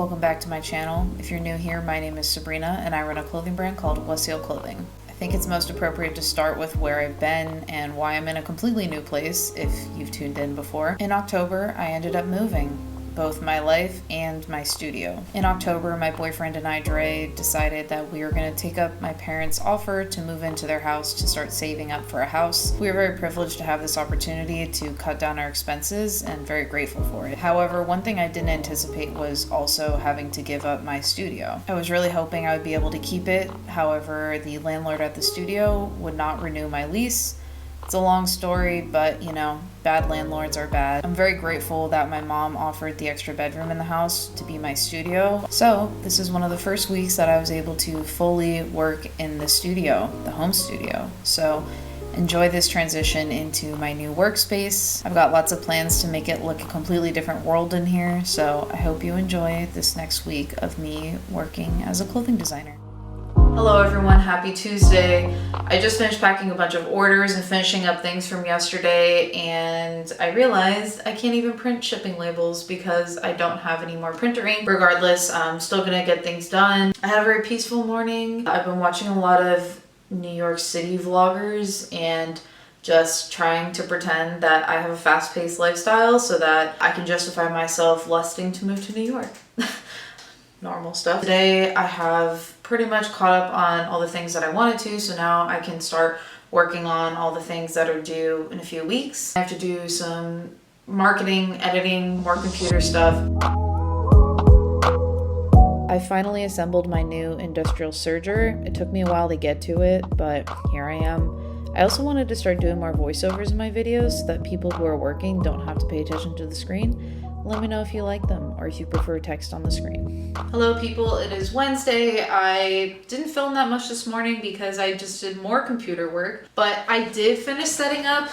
welcome back to my channel. If you're new here, my name is Sabrina and I run a clothing brand called Westfield Clothing. I think it's most appropriate to start with where I've been and why I'm in a completely new place if you've tuned in before. In October, I ended up moving, both my life and my studio. In October, my boyfriend and I, Dre, decided that we were going to take up my parents' offer to move into their house to start saving up for a house. We were very privileged to have this opportunity to cut down our expenses and very grateful for it. However, one thing I didn't anticipate was also having to give up my studio. I was really hoping I would be able to keep it. However, the landlord at the studio would not renew my lease. It's a long story, but bad landlords are bad. I'm very grateful that my mom offered the extra bedroom in the house to be my studio. So this is one of the first weeks that I was able to fully work in the studio, the home studio. So enjoy this transition into my new workspace. I've got lots of plans to make it look a completely different world in here. So I hope you enjoy this next week of me working as a clothing designer. Hello everyone, happy Tuesday. I just finished packing a bunch of orders and finishing up things from yesterday, and I realized I can't even print shipping labels because I don't have any more printer ink. Regardless, I'm still gonna get things done. I had a very peaceful morning. I've been watching a lot of New York City vloggers and just trying to pretend that I have a fast-paced lifestyle so that I can justify myself lusting to move to New York. Normal stuff. Today I have pretty much caught up on all the things that I wanted to, so now I can start working on all the things that are due in a few weeks. I have to do some marketing, editing, more computer stuff. I finally assembled my new industrial serger. It took me a while to get to it, but here I am. I also wanted to start doing more voiceovers in my videos so that people who are working don't have to pay attention to the screen. Let me know if you like them or if you prefer text on the screen. Hello people, it is Wednesday. I didn't film that much this morning because I just did more computer work, but I did finish setting up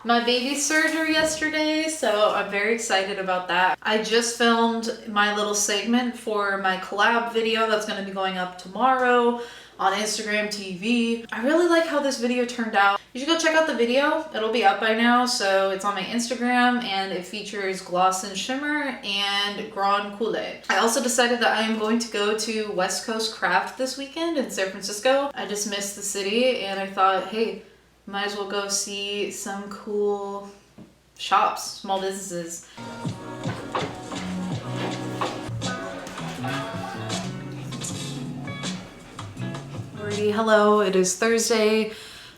my baby's serger yesterday, so I'm very excited about that. I just filmed my little segment for my collab video that's going to be going up tomorrow on Instagram TV. I really like how this video turned out. You should go check out the video. It'll be up by now, so it's on my Instagram and it features gloss and shimmer and Grand Coulee. I also decided that I am going to go to West Coast Craft this weekend in San Francisco. I just missed the city and I thought, hey, might as well go see some cool shops, small businesses. Hello, it is Thursday.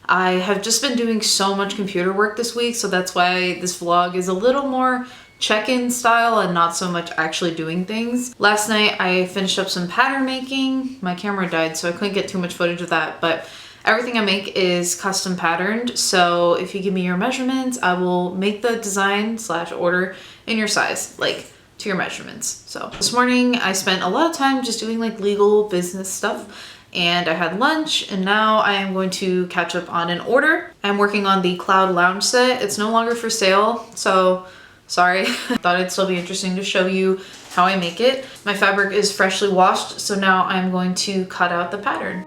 I have just been doing so much computer work this week, so that's why this vlog is a little more check-in style and not so much actually doing things. Last night I finished up some pattern making. My camera died, so I couldn't get too much footage of that, but everything I make is custom patterned, so if you give me your measurements, I will make the design / order in your size, like to your measurements. So this morning I spent a lot of time just doing like legal business stuff, and I had lunch, and now I am going to catch up on an order. I'm working on the Cloud Lounge set. It's no longer for sale, so sorry. I thought it'd still be interesting to show you how I make it. My fabric is freshly washed, so now I'm going to cut out the pattern.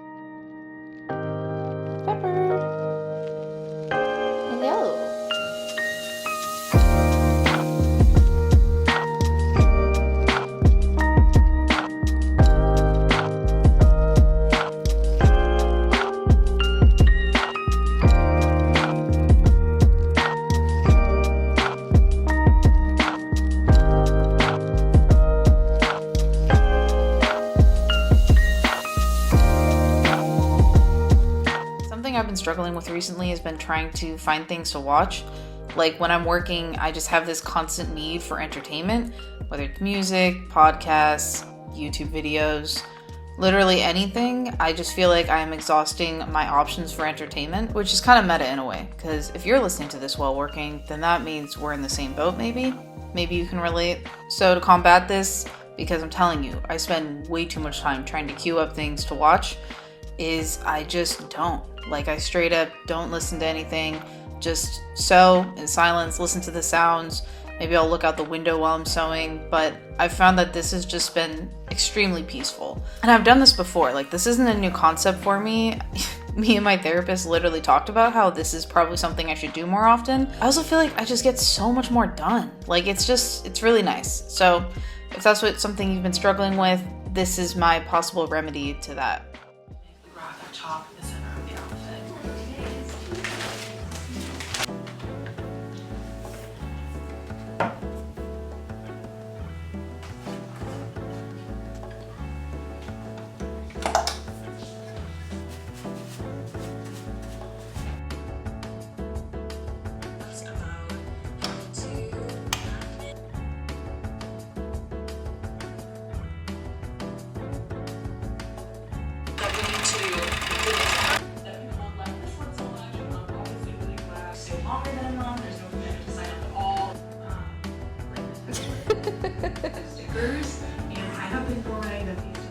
I've been struggling with recently has been trying to find things to watch. Like when I'm working, I just have this constant need for entertainment, whether it's music, podcasts, YouTube videos, literally anything. I just feel like I'm exhausting my options for entertainment, which is kind of meta in a way, because if you're listening to this while working, then that means we're in the same boat maybe. Maybe you can relate. So to combat this, because I'm telling you, I spend way too much time trying to queue up things to watch, is I just don't. Like I straight up don't listen to anything, just sew in silence, listen to the sounds. Maybe I'll look out the window while I'm sewing, but I've found that this has just been extremely peaceful. And I've done this before, like this isn't a new concept for me. Me and my therapist literally talked about how this is probably something I should do more often. I also feel like I just get so much more done. Like it's really nice. So If that's something you've been struggling with, this is my possible remedy to that. Top in the center of the outfit.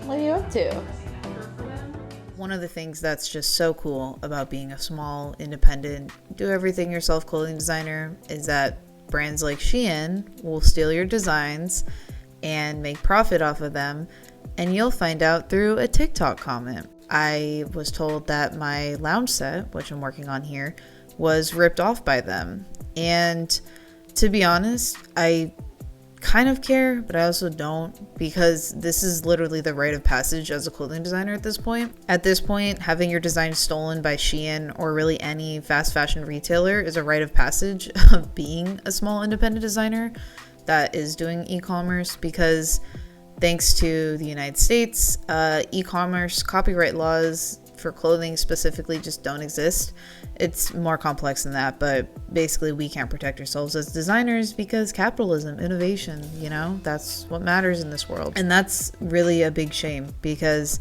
What are you up to? One of the things that's just so cool about being a small, independent, do everything yourself clothing designer is that brands like Shein will steal your designs and make profit off of them, and you'll find out through a TikTok comment. I was told that my lounge set, which I'm working on here, was ripped off by them. And to be honest, I kind of care, but I also don't, because this is literally the rite of passage as a clothing designer at this point. At this point, having your design stolen by Shein or really any fast fashion retailer is a rite of passage of being a small independent designer that is doing e-commerce, because thanks to the United States, e-commerce copyright laws for clothing specifically just don't exist. It's more complex than that, but basically we can't protect ourselves as designers because capitalism, innovation, that's what matters in this world. And that's really a big shame, because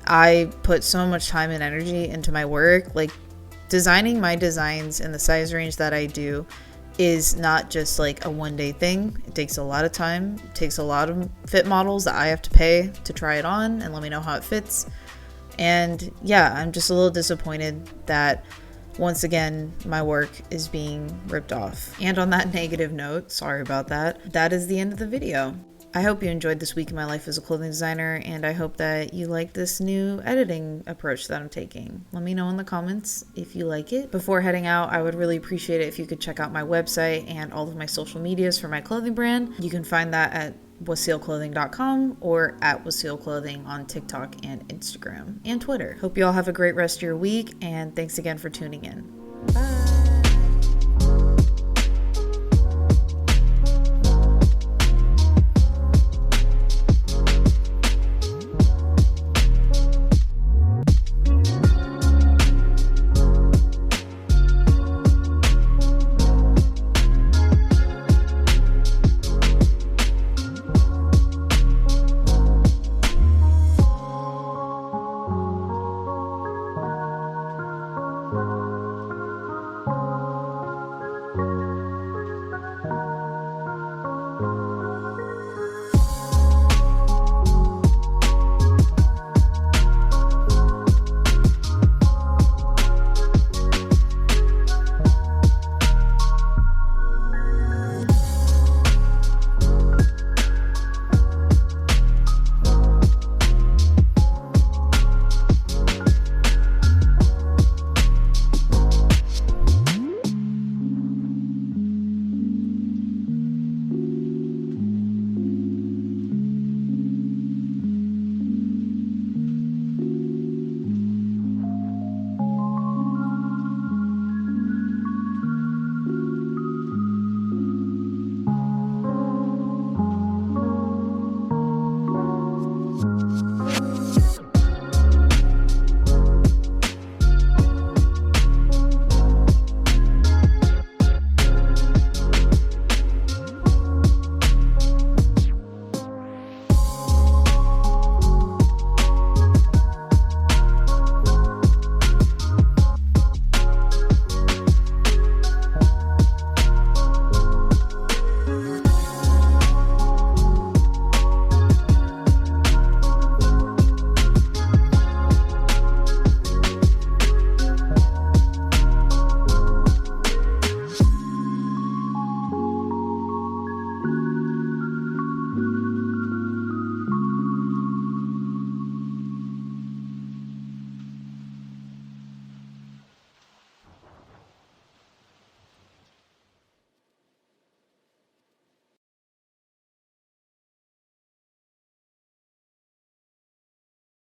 I put so much time and energy into my work. Like, designing my designs in the size range that I do is not just like a one-day thing. It takes a lot of time. It takes a lot of fit models that I have to pay to try it on and let me know how it fits. And yeah, I'm just a little disappointed that once again my work is being ripped off. And on that negative note, sorry about that, that is the end of the video. I hope you enjoyed this week in my life as a clothing designer, and I hope that you like this new editing approach that I'm taking. Let me know in the comments if you like it. Before heading out, I would really appreciate it if you could check out my website and all of my social medias for my clothing brand. You can find that at wasilclothing.com or at wasilclothing on TikTok and Instagram and Twitter. Hope you all have a great rest of your week, and thanks again for tuning in. Bye.